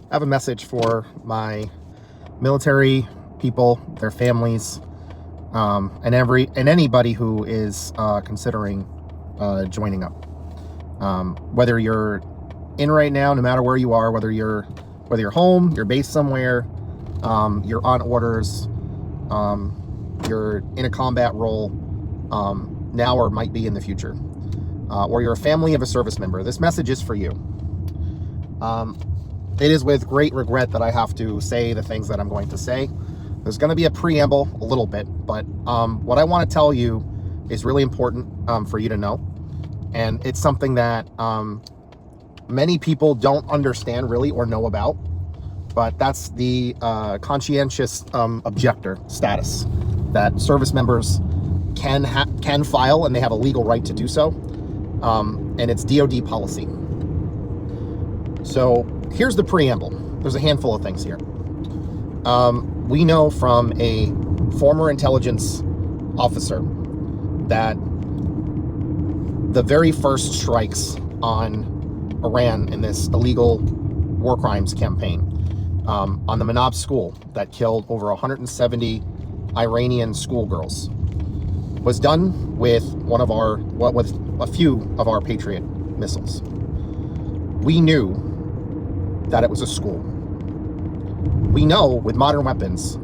I have a message for my military people, their families, and anybody who is considering joining up. Whether you're in right now, no matter where you are, whether you're home, you're based somewhere, you're on orders, you're in a combat role now or might be in the future, or you're a family of a service member, this message is for you. It is with great regret that I have to say the things that I'm going to say. There's going to be a preamble a little bit, but what I want to tell you is really important for you to know. And it's something that many people don't understand really or know about, but that's the conscientious objector status that service members can file, and they have a legal right to do so. And it's DOD policy. So here's the preamble. There's a handful of things here. We know from a former intelligence officer that the very first strikes on Iran in this illegal war crimes campaign on the Manab school that killed over 170 Iranian schoolgirls was done with with a few of our Patriot missiles. We knew that it was a school. We know with modern weapons,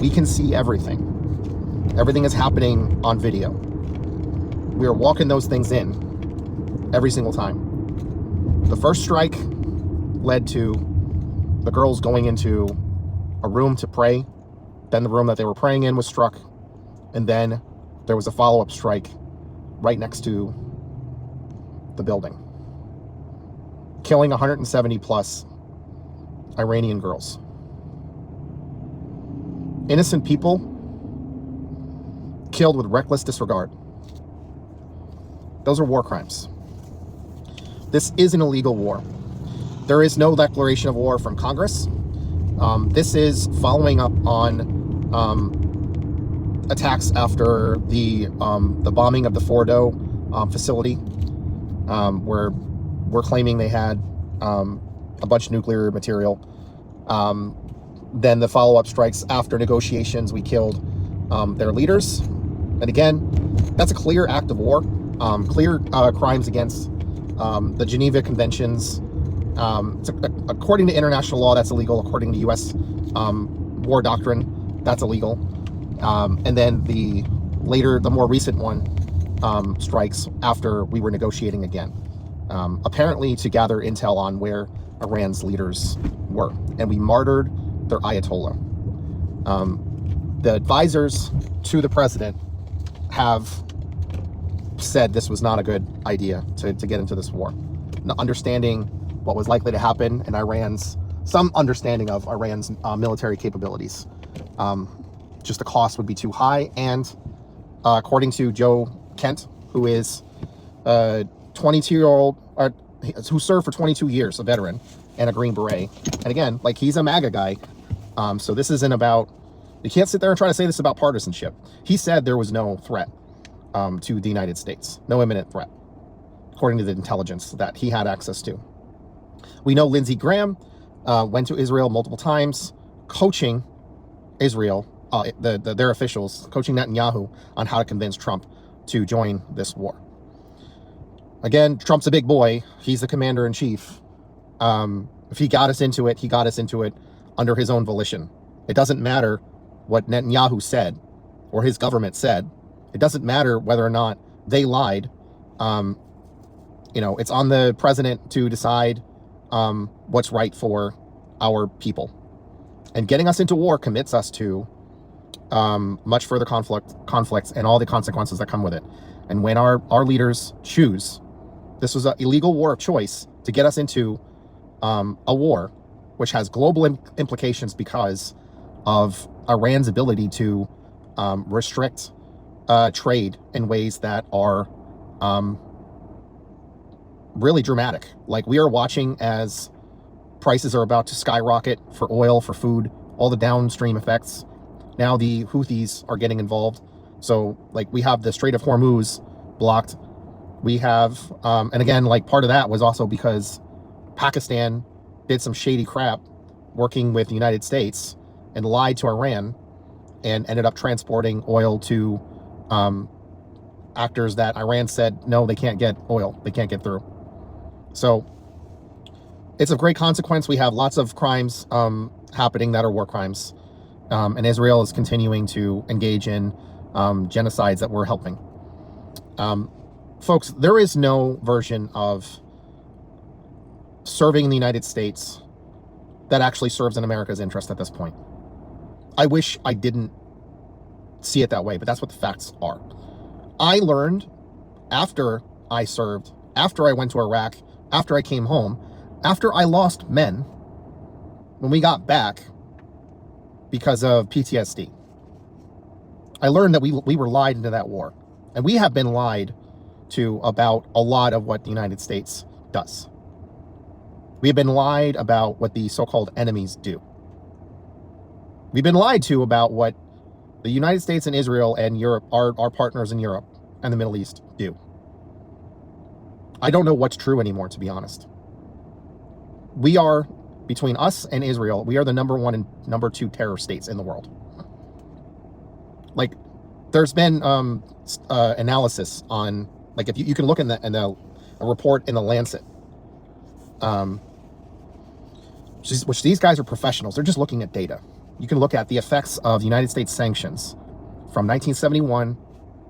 we can see everything. Everything is happening on video. We are walking those things in every single time. The first strike led to the girls going into a room to pray. Then the room that they were praying in was struck. And then there was a follow-up strike right next to the building, killing 170 plus Iranian girls. Innocent people killed with reckless disregard. Those are war crimes. This is an illegal war. There is no declaration of war from Congress. This is following up on attacks after the bombing of the Fordo facility, where we're claiming they had a bunch of nuclear material. Then the follow-up strikes after negotiations, we killed their leaders. And again, that's a clear act of war, clear crimes against the Geneva Conventions. According to international law, that's illegal. According to U.S. War doctrine, that's illegal. And then the more recent one strikes after we were negotiating again, apparently to gather intel on where Iran's leaders were. And we martyred their Ayatollah. The advisors to the president have said this was not a good idea to get into this war. Understanding what was likely to happen and some understanding of Iran's military capabilities. Just the cost would be too high. And according to Joe Kent, who is a 22-year-old, who served for 22 years, a veteran and a Green Beret. And again, like, he's a MAGA guy. So this isn't about, you can't sit there and try to say this is about partisanship. He said there was no threat to the United States, no imminent threat, according to the intelligence that he had access to. We know Lindsey Graham went to Israel multiple times, coaching Israel, their officials, coaching Netanyahu on how to convince Trump to join this war. Again, Trump's a big boy. He's the commander-in-chief. If he got us into it, he got us into it under his own volition. It doesn't matter what Netanyahu said or his government said. It doesn't matter whether or not they lied. It's on the president to decide what's right for our people. And getting us into war commits us to much further conflicts and all the consequences that come with it. And when our leaders choose, this was an illegal war of choice to get us into a war which has global implications because of Iran's ability to restrict trade in ways that are really dramatic. Like, we are watching as prices are about to skyrocket for oil, for food, all the downstream effects. Now the Houthis are getting involved. So, like, we have the Strait of Hormuz blocked. We have, and again, like, part of that was also because Pakistan did some shady crap working with the United States and lied to Iran and ended up transporting oil to actors that Iran said, no, they can't get oil. They can't get through. So it's of great consequence. We have lots of crimes happening that are war crimes. And Israel is continuing to engage in genocides that we're helping. Folks, there is no version of serving in the United States that actually serves in America's interest at this point. I wish I didn't see it that way, but that's what the facts are. I learned after I served, after I went to Iraq, after I came home, after I lost men, when we got back because of PTSD. I learned that we were lied into that war. And we have been lied to about a lot of what the United States does. We have been lied about what the so-called enemies do. We've been lied to about what the United States and Israel and Europe, our partners in Europe and the Middle East, do. I don't know what's true anymore, to be honest. We are, between us and Israel, we are the number 1 and number 2 terror states in the world. Like, there's been analysis on, like, if you can look in a report in the Lancet, which these guys are professionals. They're just looking at data. You can look at the effects of United States sanctions from 1971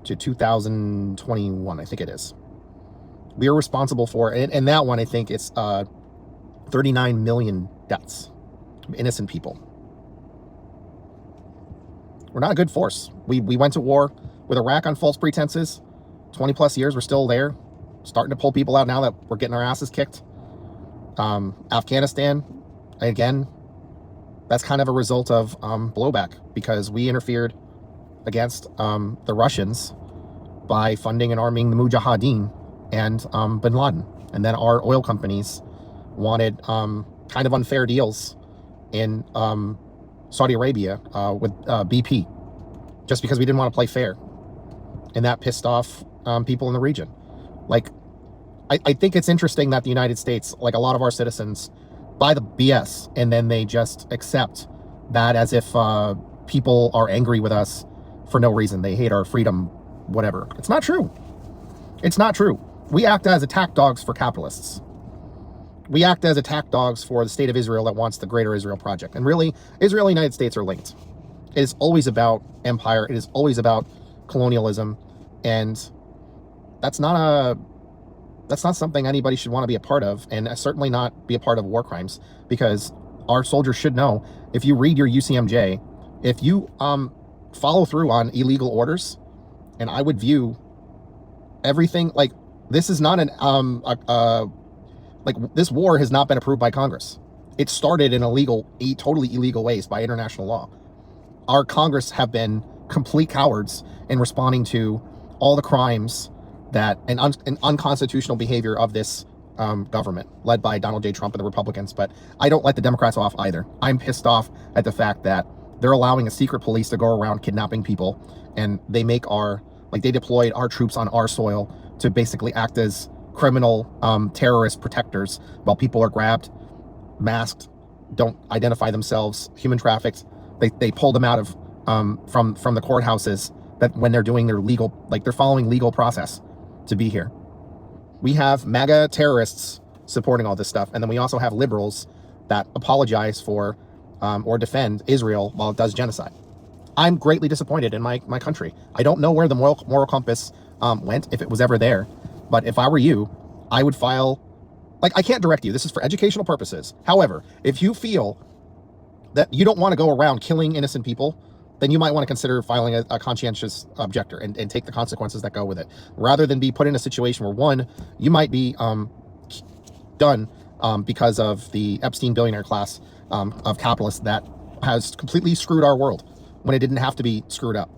to 2021, I think it is. We are responsible for, and that one, I think it's 39 million deaths of innocent people. We're not a good force. We went to war with Iraq on false pretenses. 20 plus years, we're still there. Starting to pull people out now that we're getting our asses kicked. Afghanistan, again, that's kind of a result of blowback, because we interfered against the Russians by funding and arming the Mujahideen and bin Laden. And then our oil companies wanted kind of unfair deals in Saudi Arabia with BP, just because we didn't want to play fair. And that pissed off people in the region. Like, I think it's interesting that the United States, like a lot of our citizens, buy the BS and then they just accept that as if people are angry with us for no reason. They hate our freedom, whatever. It's not true. It's not true. We act as attack dogs for capitalists. We act as attack dogs for the state of Israel that wants the Greater Israel Project. And really, Israel and the United States are linked. It is always about empire. It is always about colonialism. And that's not something anybody should want to be a part of, and certainly not be a part of war crimes, because our soldiers should know, if you read your UCMJ, if you follow through on illegal orders, and I would view everything like this is not an like this war has not been approved by Congress. It started in totally illegal ways by international law. Our Congress have been complete cowards in responding to all the crimes that and unconstitutional behavior of this government led by Donald J. Trump and the Republicans. But I don't let the Democrats off either. I'm pissed off at the fact that they're allowing a secret police to go around kidnapping people, and they they deployed our troops on our soil to basically act as criminal terrorist protectors while people are grabbed, masked, don't identify themselves, human trafficked. They pull them out of from the courthouses that when they're doing their legal, they're following legal process to be here. We have MAGA terrorists supporting all this stuff, and then we also have liberals that apologize for or defend Israel while it does genocide. I'm greatly disappointed in my country. I don't know where the moral compass went, if it was ever there, but if I were you, I would file, I can't direct you. This is for educational purposes. However, if you feel that you don't want to go around killing innocent people, then you might want to consider filing a conscientious objector and take the consequences that go with it, rather than be put in a situation where, one, you might be done because of the Epstein billionaire class of capitalists that has completely screwed our world when it didn't have to be screwed up.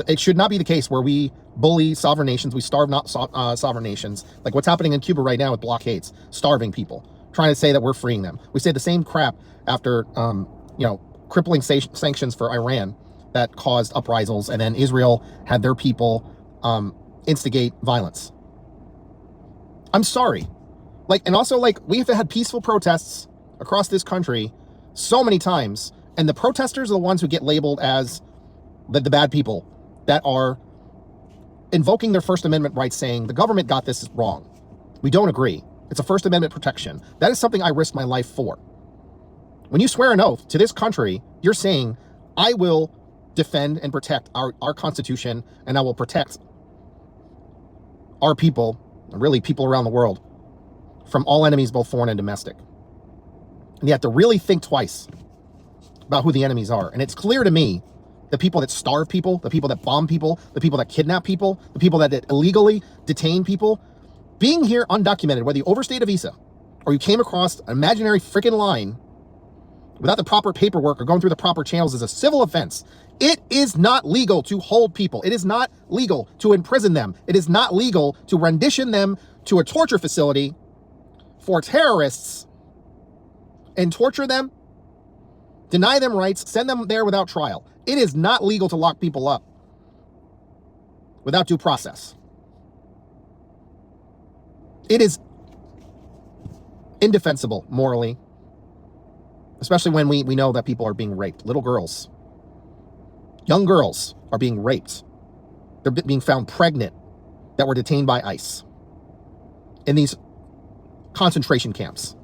It should not be the case where we bully sovereign nations, we starve sovereign nations, like what's happening in Cuba right now with blockades, starving people, trying to say that we're freeing them. We say the same crap after, crippling sanctions for Iran that caused uprisals, and then Israel had their people instigate violence. I'm sorry. And also, we've had peaceful protests across this country so many times, and the protesters are the ones who get labeled as the bad people that are invoking their First Amendment rights, saying the government got this wrong. We don't agree. It's a First Amendment protection. That is something I risk my life for. When you swear an oath to this country, you're saying, I will defend and protect our Constitution, and I will protect our people, really people around the world, from all enemies, both foreign and domestic. And you have to really think twice about who the enemies are. And it's clear to me, the people that starve people, the people that bomb people, the people that kidnap people, the people that illegally detain people, being here undocumented, whether you overstayed a visa or you came across an imaginary freaking line without the proper paperwork or going through the proper channels, is a civil offense. It is not legal to hold people. It is not legal to imprison them. It is not legal to rendition them to a torture facility for terrorists and torture them, deny them rights, send them there without trial. It is not legal to lock people up without due process. It is indefensible morally, especially when we know that people are being raped. Little girls, young girls are being raped. They're being found pregnant that were detained by ICE in these concentration camps.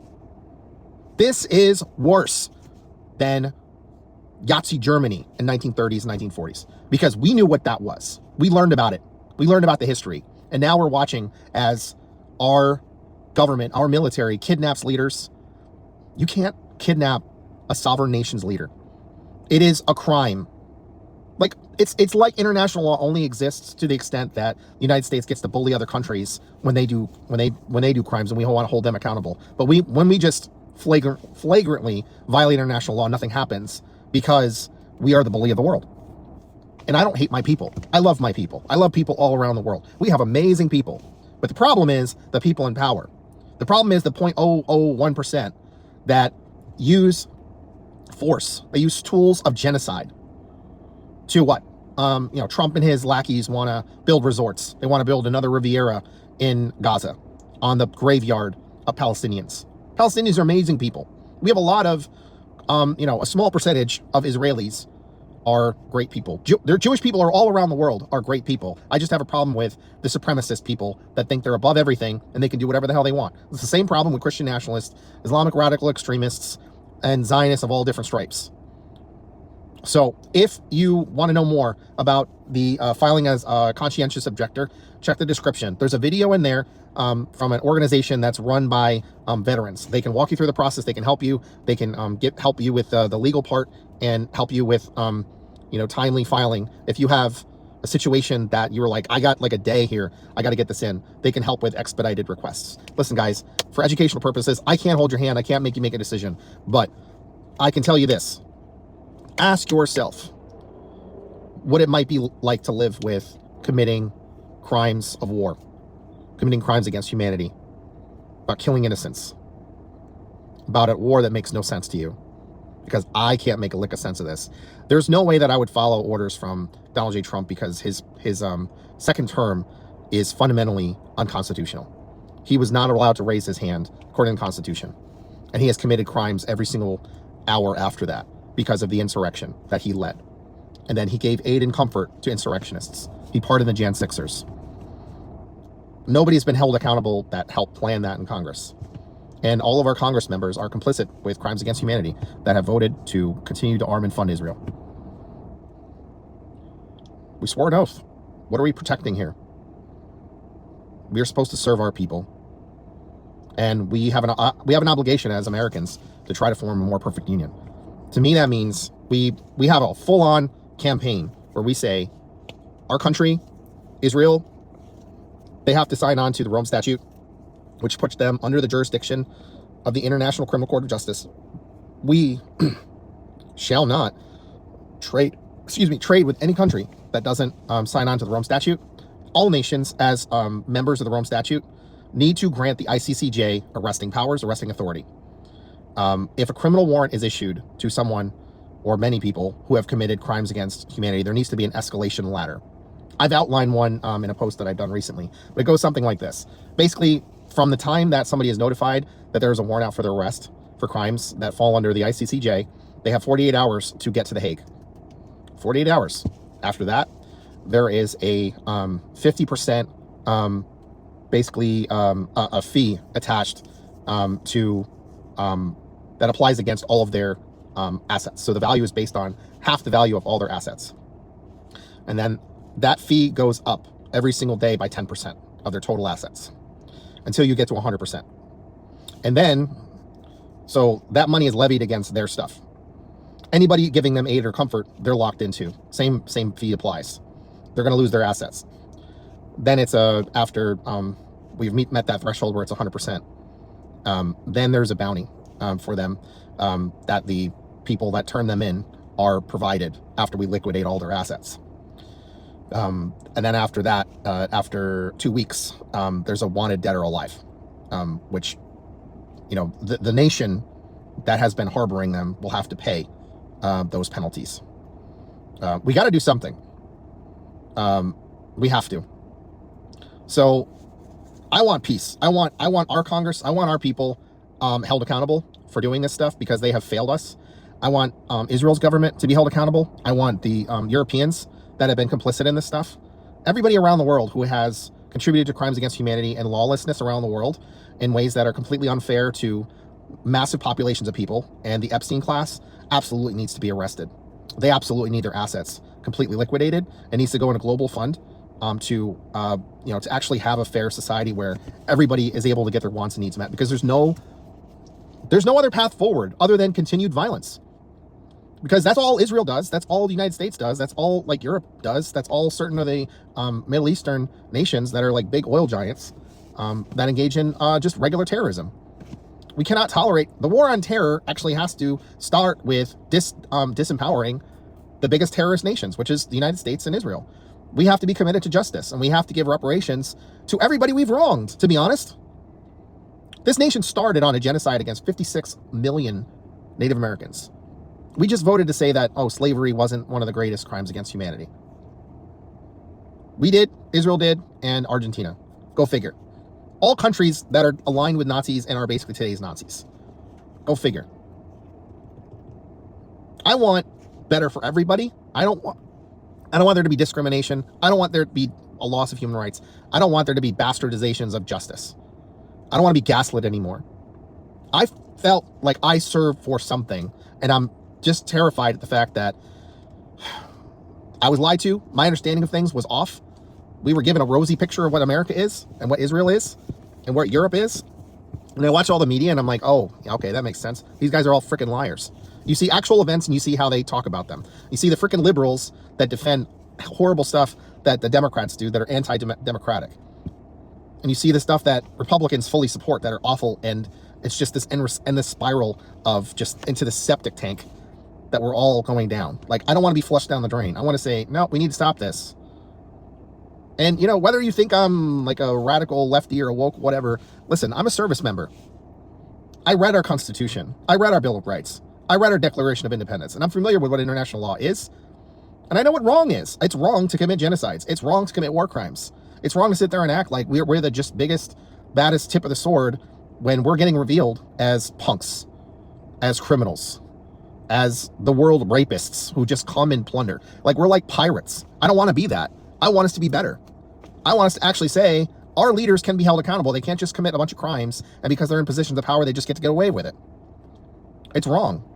This is worse than Nazi Germany in 1930s and 1940s, because we knew what that was. We learned about it. We learned about the history. And now we're watching as our government, our military kidnaps leaders. You can't kidnap a sovereign nation's leader. It is a crime. Like, it's like international law only exists to the extent that the United States gets to bully other countries when they do crimes, and we want to hold them accountable. But when we just flagrantly violate international law, nothing happens, because we are the bully of the world. And I don't hate my people. I love my people. I love people all around the world. We have amazing people. But the problem is the people in power. The problem is the 0.001% that use force. They use tools of genocide to what? Trump and his lackeys want to build resorts. They want to build another Riviera in Gaza on the graveyard of Palestinians. Palestinians are amazing people. We have a lot of, a small percentage of Israelis are great people. Jewish people are all around the world are great people. I just have a problem with the supremacist people that think they're above everything and they can do whatever the hell they want. It's the same problem with Christian nationalists, Islamic radical extremists, and Zionists of all different stripes. So if you want to know more about the filing as a conscientious objector, check the description. There's a video in there from an organization that's run by veterans. They can walk you through the process. They can help you. They can help you with the legal part and help you with timely filing. If you have a situation that you were like, I got like a day here, I got to get this in, they can help with expedited requests. Listen, guys, for educational purposes, I can't hold your hand. I can't make you make a decision, but I can tell you this. Ask yourself what it might be like to live with committing crimes of war, committing crimes against humanity, about killing innocents, about a war that makes no sense to you, because I can't make a lick of sense of this. There's no way that I would follow orders from Donald J. Trump, because his second term is fundamentally unconstitutional. He was not allowed to raise his hand according to the Constitution, and he has committed crimes every single hour after that, because of the insurrection that he led. And then he gave aid and comfort to insurrectionists. He pardoned the Jan 6ers. Nobody's been held accountable that helped plan that in Congress. And all of our Congress members are complicit with crimes against humanity that have voted to continue to arm and fund Israel. We swore an oath. What are we protecting here? We are supposed to serve our people. And we have an obligation as Americans to try to form a more perfect union. To me, that means we have a full-on campaign where we say, our country, Israel, they have to sign on to the Rome Statute, which puts them under the jurisdiction of the International Criminal Court of Justice. We shall not trade with any country that doesn't sign on to the Rome Statute. All nations, as members of the Rome Statute, need to grant the ICCJ arresting powers, arresting authority. If a criminal warrant is issued to someone or many people who have committed crimes against humanity, there needs to be an escalation ladder. I've outlined one in a post that I've done recently, but it goes something like this. Basically, from the time that somebody is notified that there is a warrant out for their arrest, for crimes that fall under the ICCJ, they have 48 hours to get to The Hague. 48 hours. After that, there is a 50% basically a fee attached to that applies against all of their assets. So the value is based on half the value of all their assets. And then that fee goes up every single day by 10% of their total assets until you get to 100%. And then, so that money is levied against their stuff. Anybody giving them aid or comfort, they're locked into. Same fee applies. They're going to lose their assets. Then it's after we've met that threshold where it's 100%. Then there's a bounty for them that the people that turn them in are provided after we liquidate all their assets. And then after that, after 2 weeks, there's a wanted dead or alive, which, you know, the nation that has been harboring them will have to pay those penalties. We got to do something. We have to. So I want peace. I want our Congress, I want our people held accountable for doing this stuff because they have failed us. I want Israel's government to be held accountable. I want the Europeans that have been complicit in this stuff. Everybody around the world who has contributed to crimes against humanity and lawlessness around the world in ways that are completely unfair to massive populations of people, and the Epstein class absolutely needs to be arrested. They absolutely need their assets completely liquidated. It needs to go in a global fund to actually have a fair society where everybody is able to get their wants and needs met, because there's no other path forward other than continued violence. Because that's all Israel does. That's all the United States does. That's all like Europe does. That's all certain of the Middle Eastern nations that are like big oil giants that engage in just regular terrorism. We cannot tolerate the war on terror. Actually has to start with disempowering the biggest terrorist nations, which is the United States and Israel. We have to be committed to justice, and we have to give reparations to everybody we've wronged, to be honest. This nation started on a genocide against 56 million Native Americans. We just voted to say that, oh, slavery wasn't one of the greatest crimes against humanity. We did, Israel did, and Argentina. Go figure. All countries that are aligned with Nazis and are basically today's Nazis. Go figure. I want better for everybody. I don't want there to be discrimination. I don't want there to be a loss of human rights. I don't want there to be bastardizations of justice. I don't want to be gaslit anymore. I felt like I served for something, and I'm just terrified at the fact that I was lied to. My understanding of things was off. We were given a rosy picture of what America is and what Israel is and what Europe is. And I watch all the media and I'm like, oh, okay, that makes sense. These guys are all freaking liars. You see actual events and you see how they talk about them. You see the freaking liberals that defend horrible stuff that the Democrats do that are anti-democratic. And you see the stuff that Republicans fully support that are awful. And it's just this endless spiral of just into the septic tank that we're all going down. Like, I don't want to be flushed down the drain. I want to say, no, we need to stop this. And, you know, whether you think I'm like a radical lefty or a woke, whatever, listen, I'm a service member. I read our Constitution. I read our Bill of Rights. I read our Declaration of Independence. And I'm familiar with what international law is. And I know what wrong is. It's wrong to commit genocides. It's wrong to commit war crimes. It's wrong to sit there and act like we're the just biggest, baddest tip of the sword when we're getting revealed as punks, as criminals, as the world rapists who just come and plunder. Like, we're like pirates. I don't want to be that. I want us to be better. I want us to actually say our leaders can be held accountable. They can't just commit a bunch of crimes, and because they're in positions of power, they just get to get away with it. It's wrong.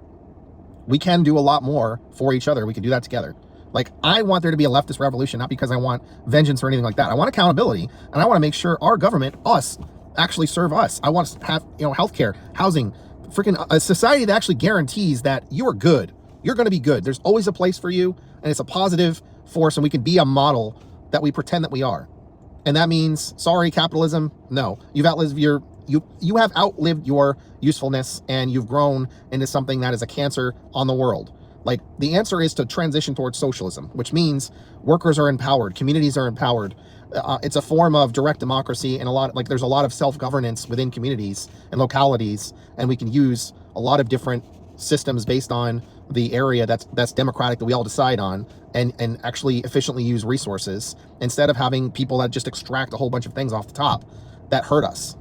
We can do a lot more for each other. We can do that together. Like, I want there to be a leftist revolution, not because I want vengeance or anything like that. I want accountability, and I want to make sure our government, us, actually serve us. I want us to have, healthcare, housing, freaking a society that actually guarantees that you are good. You're going to be good. There's always a place for you, and it's a positive force, and we can be a model that we pretend that we are. And that means, sorry, capitalism, no. You have outlived your usefulness, and you've grown into something that is a cancer on the world. Like, the answer is to transition towards socialism, which means workers are empowered, communities are empowered. It's a form of direct democracy, and there's a lot of self-governance within communities and localities, and we can use a lot of different systems based on the area that's democratic that we all decide on, and actually efficiently use resources instead of having people that just extract a whole bunch of things off the top that hurt us.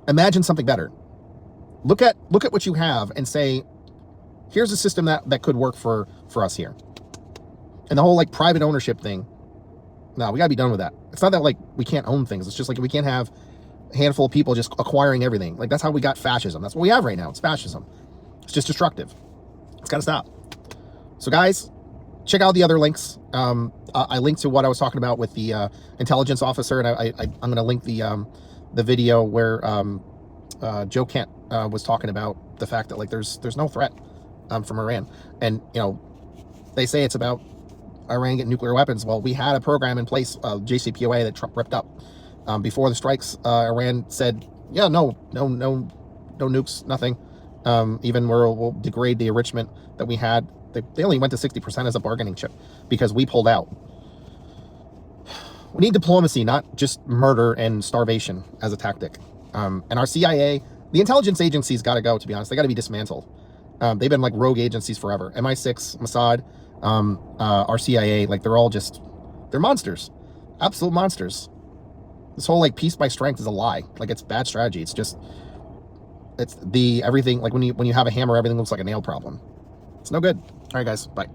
Imagine something better. look at what you have and say, here's a system that could work for us here. And the whole like private ownership thing, no, we gotta be done with that. It's not that like we can't own things. It's just like we can't have a handful of people just acquiring everything. Like that's how we got fascism. That's what we have right now. It's fascism. It's just destructive. It's gotta stop. So guys, check out the other links. I linked to what I was talking about with the intelligence officer, and I'm gonna link the video where Joe Kent was talking about the fact that like there's no threat from Iran, and you know they say it's about Iran getting nuclear weapons. Well, we had a program in place, JCPOA, that Trump ripped up before the strikes. Iran said, yeah, no nukes, nothing. Even we'll degrade the enrichment that we had. They only went to 60% as a bargaining chip because we pulled out. We need diplomacy, not just murder and starvation as a tactic. And our CIA, the intelligence agencies got to go, to be honest. They got to be dismantled. They've been like rogue agencies forever. MI6, Mossad, our CIA, like they're monsters. Absolute monsters. This whole like peace by strength is a lie. Like it's bad strategy. It's everything, like when you have a hammer, everything looks like a nail problem. It's no good. All right, guys, bye.